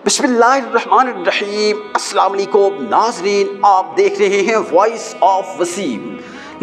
बिस्मिल्लाहिर्रहमानिर्रहीम। अस्सलाम वालेकुम नाजरीन, आप देख रहे हैं वॉइस ऑफ वसीम।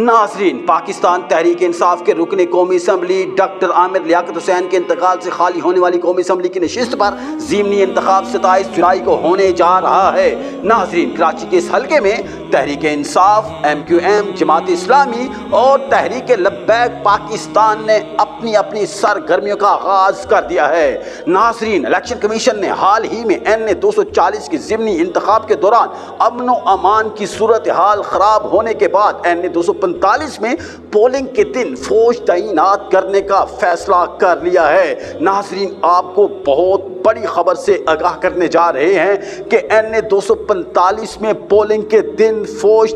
नाजरीन, पाकिस्तान तहरीक इंसाफ के रुकन कौमी असम्बली डॉक्टर आमिर लियाकत हुसैन के इंतकाल से खाली होने वाली कौमी असम्बली की नशिस्त पर ज़िमनी इंतखाब 27 जुलाई को होने जा रहा है। नाजरीन, कराची के इस हल्के में तहरीक इंसाफ, MQM, जमात इस्लामी और तहरीक लब्बैक पाकिस्तान ने अपनी अपनी सरगर्मियों का आगाज कर दिया है। नाजरीन, इलेक्शन कमीशन ने हाल ही में NA 240 के ज़िमनी इंतखाब के दौरान अमन व अमान की सूरत हाल ख़राब होने के बाद NA 245 में पोलिंग के दिन फौज तैनात करने का फैसला कर लिया है। नाजरीन, आपको बहुत बड़ी खबर से आगाह करने जा रहे हैं कि NA 245 में पोलिंग के दिन फौज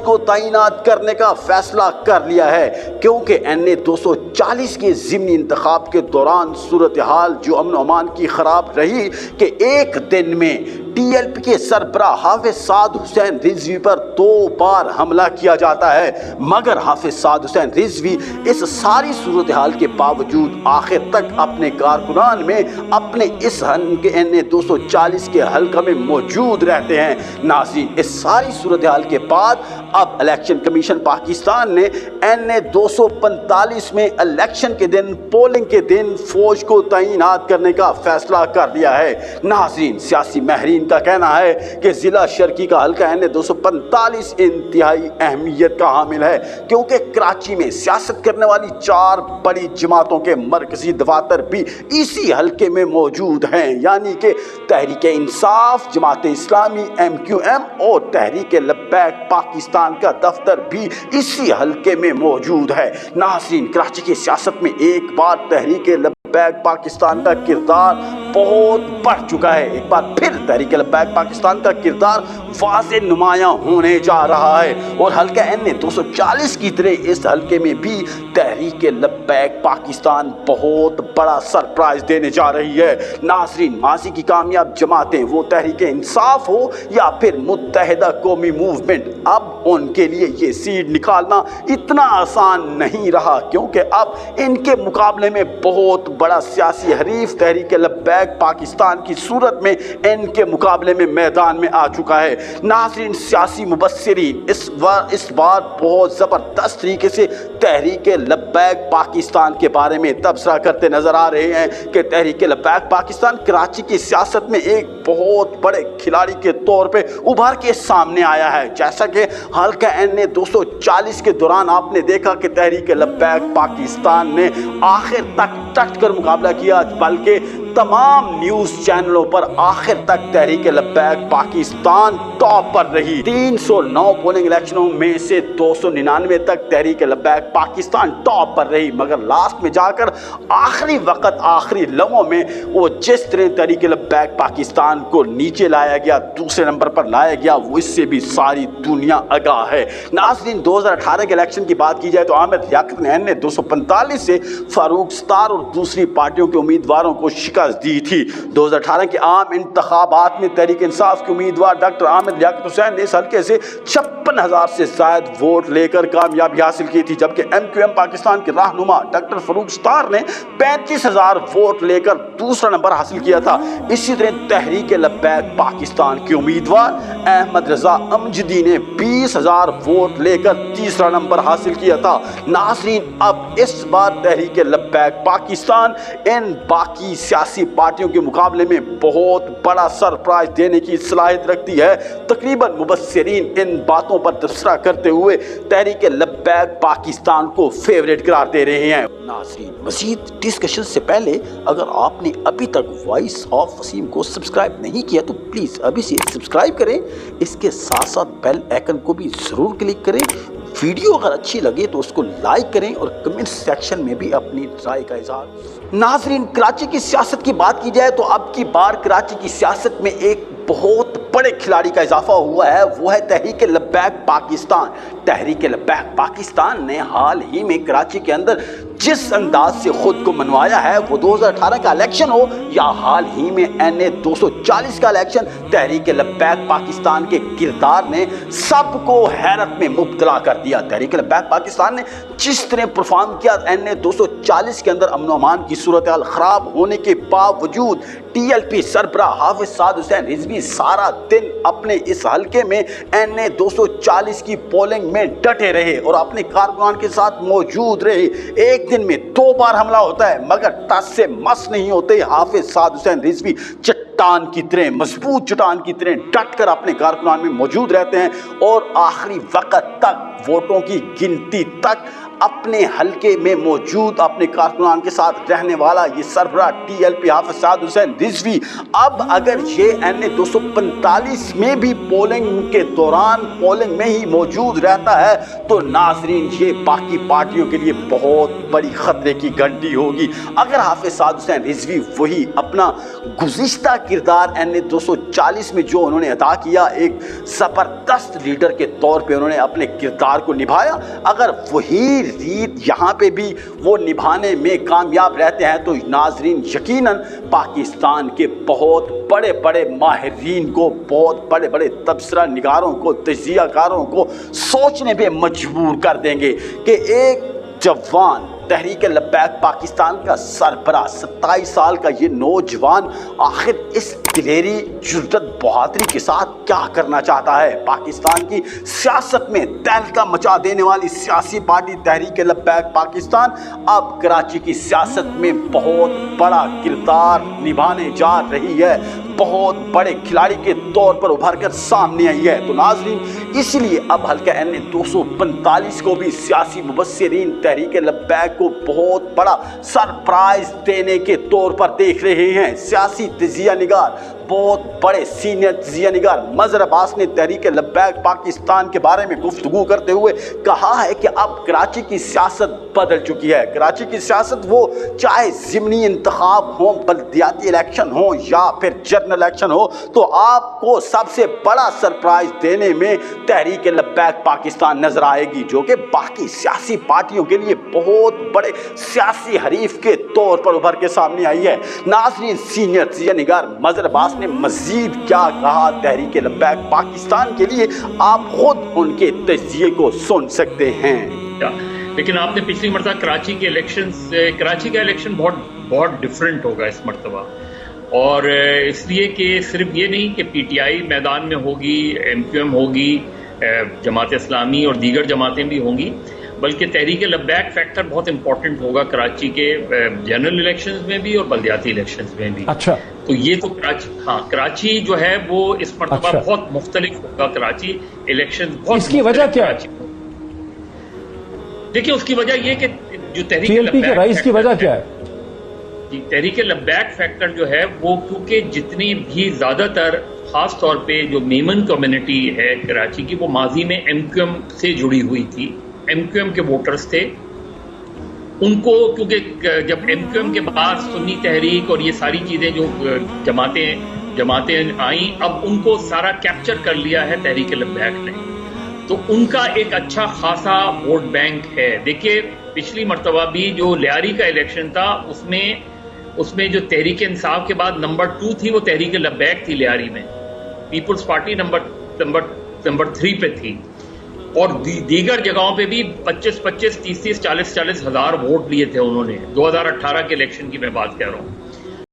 को तैनात करने का फैसला कर लिया है, क्योंकि NA 240 के ज़िमनी इंतखाब के दौरान सूरत हाल जो अमन अमान की ख़राब रही कि एक दिन में TLP के सरबराह हाफिज साद हुसैन रिजवी पर 2 बार हमला किया जाता है, मगर हाफिज साद हुसैन रिजवी इस सारी सूरत हाल के बावजूद आखिर तक अपने कारकुनान में अपने इस NA 240 के हल्का में मौजूद रहते हैं। नाज़रीन, इस सारी सूरत हाल के बाद अब इलेक्शन कमीशन पाकिस्तान ने NA 245 में इलेक्शन के दिन, पोलिंग के दिन फौज को तैनात करने का फैसला कर दिया है। नाज़रीन, सियासी महरीन का कहना है कि ज़िला शर्की का हल्का NA 245 इंतहाई अहमियत का हामिल है, क्योंकि कराची में सियासत करने वाली 4 बड़ी जमातों के मरकजी दफातर भी इसी हल्के में मौजूद हैं, यानी कि तहरीक इंसाफ, जमात इस्लामी, MQM और तहरीक लब्बैक पाकिस्तान का दफ्तर भी इसी हल्के में मौजूद है। नाज़रीन, कराची की सियासत में एक बार तहरीक लब्बैक पाकिस्तान का किरदार बहुत बढ़ चुका है। एक बार फिर तहरीक लब्बैक पाकिस्तान का किरदार वाज़ेह नुमायां होने जा रहा है और हल्का NA 240 की तरह इस हल्के में भी तहरीक लब्बैक पाकिस्तान बहुत बड़ा सरप्राइज देने जा रही है। नाज़रीन, माजी की कामयाब जमातें, वो तहरीक इंसाफ हो या फिर मुत्तहिदा कौमी मूवमेंट, अब उनके लिए ये सीट निकालना इतना आसान नहीं रहा, क्योंकि अब इनके मुकाबले में बहुत बड़ा सियासी हरीफ तहरीक लब्बैक पाकिस्तान की सूरत में इनके मुकाबले में मैदान में आ चुका है। नाज़रीन, सियासी मुबस्सिरीन इस बार बहुत ज़बरदस्त तरीके से तहरीक लब्बैक पाकिस्तान के बारे में तबसरा करते नज़र आ रहे हैं कि तहरीक लब्बैक पाकिस्तान कराची की सियासत में एक बहुत बड़े खिलाड़ी के तौर पे उभर के सामने आया है। जैसा कि हल्का NA 240 के दौरान आपने देखा कि तहरीक लब्बैक पाकिस्तान ने आखिर तक डट कर मुकाबला किया, बल्कि तमाम न्यूज़ चैनलों पर आखिर तक तहरीक लब्बैक पाकिस्तान टॉप पर रही। 309 पोलिंग इलेक्शनों में से 299 तक तहरीक लब्बैक पाकिस्तान टॉप पर रही, मगर लास्ट में जाकर आखिरी वक्त, आखिरी लम्हों में वो जिस तरह तहरीक लब्बैक पाकिस्तान को नीचे लाया गया, दूसरे नंबर पर लाया गया, वो इससे भी सारी दुनिया आगाह है। नाज़रीन, 2018 के इलेक्शन की बात की जाए तो आमिर लियाकत ने NA 245 से फारूक सत्तार और दूसरी पार्टियों के उम्मीदवारों को दी थी। 2018 के आम इंतखाबात में तहरीक इंसाफ के उम्मीदवार डॉक्टर आमिर लियाकत हुसैन ने इस हल्के से 56,000 से ज़ायद वोट लेकर कामयाबी हासिल की थी, जबकि MQM पाकिस्तान के रहनुमा डॉक्टर फारूक सत्तार ने 35,000 वोट लेकर दूसरा नंबर हासिल किया था। इसी तरह तहरीक लब्बैक पाकिस्तान के उम्मीदवार अहमद रजा अमजदी ने 20,000 वोट लेकर तीसरा नंबर हासिल किया था। नाज़रीन, अब इस बार तहरीक लब्बैक पाकिस्तान इन बाकी सियासी पार्टियों के मुकाबले में बहुत बड़ा सरप्राइज देने की सलाहियत रखती है। तकरीबन मुबस्सिरीन इन बातों पर तबसरा करते हुए तहरीक लब्बैक पाकिस्तान को फेवरेट करार दे रहे हैं। नाज़रीन, मज़ीद डिस्कशन से पहले अगर आपने अभी तक वॉइस ऑफ वसीम को सब्सक्राइब नहीं किया तो प्लीज़ अभी से सब्सक्राइब करें। इसके साथ साथ बेल आइकन को भी ज़रूर क्लिक करें। वीडियो अगर अच्छी लगे तो उसको लाइक करें और कमेंट सेक्शन में भी अपनी राय का इज़हार। नाज़रीन, कराची की सियासत की बात की जाए तो अब की बार कराची की सियासत में एक बहुत بڑے کھلاڑی کا اضافہ ہوا ہے وہ ہے تحریک لبیک پاکستان۔ تحریک لبیک پاکستان نے حال ہی میں کراچی کے اندر جس انداز سے خود کو منوایا ہے، وہ 2018 کا الیکشن ہو یا حال ہی میں NA 240 کا الیکشن، تحریک لبیک پاکستان کے کردار نے سب کو حیرت میں مبتلا کر دیا۔ تحریک لبیک پاکستان نے جس طرح پرفارم کیا NA 240 کے اندر، امن و امان کی صورتحال خراب ہونے کے باوجود TLP سربراہ حافظ سعد حسین رضوی سارا دن اپنے اس حلقے میں NA 240 کی پولنگ میں ڈٹے رہے اور اپنے کارکنان کے ساتھ موجود رہے۔ ایک دن میں 2 بار حملہ ہوتا ہے مگر ٹس سے مس نہیں ہوتے۔ حافظ سعد حسین رضوی چٹان کی طرح، مضبوط چٹان کی طرح ڈٹ کر اپنے کارکنان میں موجود رہتے ہیں اور آخری وقت تک، ووٹوں کی گنتی تک اپنے حلقے میں موجود اپنے کارکنان کے ساتھ رہنے والا یہ سربراہ TLP حافظ سعد حسین رضوی اب اگر یہ NA 245 میں بھی پولنگ کے دوران پولنگ میں ہی موجود رہتا ہے تو ناظرین یہ باقی پارٹیوں کے لیے بہت بڑی خطرے کی گھنٹی ہوگی۔ اگر حافظ سعد حسین رضوی وہی اپنا گزشتہ کردار NA 240 میں جو انہوں نے ادا کیا، ایک زبردست لیڈر کے طور پہ انہوں نے اپنے کردار کو نبھایا، اگر وہی ریت یہاں پہ بھی وہ نبھانے میں کامیاب رہتے ہیں تو ناظرین یقیناً پاکستان کے بہت بڑے بڑے ماہرین کو، بہت بڑے بڑے تبصرہ نگاروں کو، تجزیہ کاروں کو سوچنے پہ مجبور کر دیں گے کہ ایک جوان تحریک لبیک پاکستان کا سربراہ 27 سال کا یہ نوجوان آخر اس دلیری، جرأت، بہادری کے ساتھ کیا کرنا چاہتا ہے۔ پاکستان کی سیاست میں تہلکہ مچا دینے والی سیاسی پارٹی تحریک لبیک پاکستان اب کراچی کی سیاست میں بہت بڑا کردار نبھانے جا رہی ہے، بہت بڑے کھلاڑی کے طور پر ابھر کر سامنے آئی ہے۔ تو ناظرین اسی لیے اب حلقہ NA 245 کو بھی سیاسی مبصرین تحریک لبیک کو بہت بڑا سرپرائز دینے کے طور پر دیکھ رہے ہیں۔ سیاسی تجزیہ نگار، بہت بڑے سینئر تجزیہ نگار مظہر عباس نے تحریک لبیک پاکستان کے بارے میں گفتگو کرتے ہوئے کہا ہے کہ اب کراچی کی سیاست بدل چکی ہے۔ کراچی کی سیاست وہ چاہے ضمنی انتخاب ہوں، بلدیاتی الیکشن ہوں یا پھر جنرل الیکشن ہو، تو آپ کو سب سے بڑا سرپرائز دینے میں تحریک لبیک پاکستان نظر آئے گی، جو کہ باقی سیاسی پارٹیوں کے لیے بہت بڑے سیاسی حریف کے طور پر ابھر کے سامنے آئی ہے۔ ناظرین سینئر تجزیہ نگار مظہر عباس نے مزید کیا کہا تحریک لبیک پاکستان کے لیے، آپ خود ان کے تجزیے کو سن سکتے ہیں۔ لیکن آپ نے پچھلی مرتبہ کراچی کا الیکشن بہت ڈیفرنٹ ہوگا اس مرتبہ، اور اس لیے کہ صرف یہ نہیں کہ PTI میدان میں ہوگی، MQM ہوگی، جماعت اسلامی اور دیگر جماعتیں بھی ہوں گی، بلکہ تحریک لبیک فیکٹر بہت امپورٹنٹ ہوگا کراچی کے جنرل الیکشنز میں بھی اور بلدیاتی الیکشنز میں بھی۔ اچھا، تو یہ تو کراچی جو ہے وہ اس مرتبہ بہت مختلف ہوگا۔ کراچی الیکشن بہت، اس کی وجہ کیا ہے؟ دیکھیں اس کی وجہ یہ کہ جو تحریک TLP کے رئیس کی وجہ کیا ہے؟ تحریک لبیک فیکٹر جو ہے وہ کیونکہ جتنی بھی زیادہ تر خاص طور پہ جو میمن کمیونٹی ہے کراچی کی، وہ ماضی میں MQM سے جڑی ہوئی تھی، MQM کے ووٹرز تھے، ان کو کیونکہ جب MQM کے بعد سنی تحریک اور یہ ساری چیزیں جو جماعتیں آئیں، اب ان کو سارا کیپچر کر لیا ہے تحریک لبیک نے، تو ان کا ایک اچھا خاصا ووٹ بینک ہے۔ دیکھیے پچھلی مرتبہ بھی جو لیاری کا الیکشن تھا اس میں جو تحریک انصاف کے بعد نمبر 2 تھی وہ تحریک لبیک تھی لیاری میں، پیپلز پارٹی نمبر 3 پہ تھی، اور دیگر جگہوں پہ بھی 25 30 40 ہزار ووٹ لیے تھے انہوں نے۔ 2018 کے الیکشن کی میں بات کہہ رہا ہوں۔